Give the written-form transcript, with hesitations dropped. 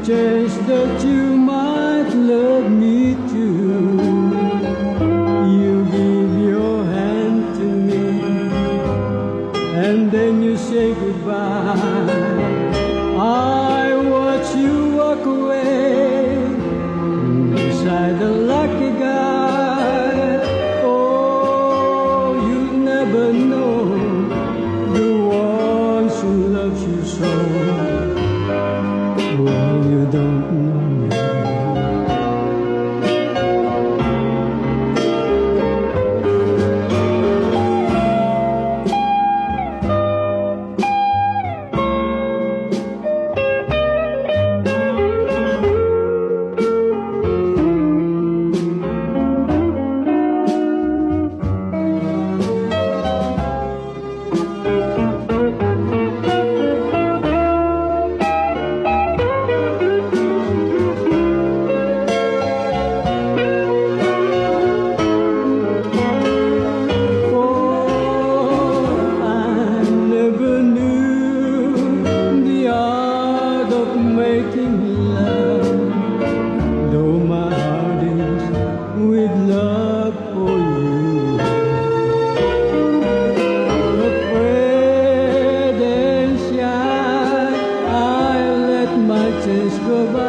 chance that you might love me too. You give your hand to me, and then you say goodbye. I watch you walk away beside the lucky guy. Oh, you never know the ones who loves you so. Well, you don't know me. Making love, though my heart is with love for you. Afraid and shy, I let my chance go by.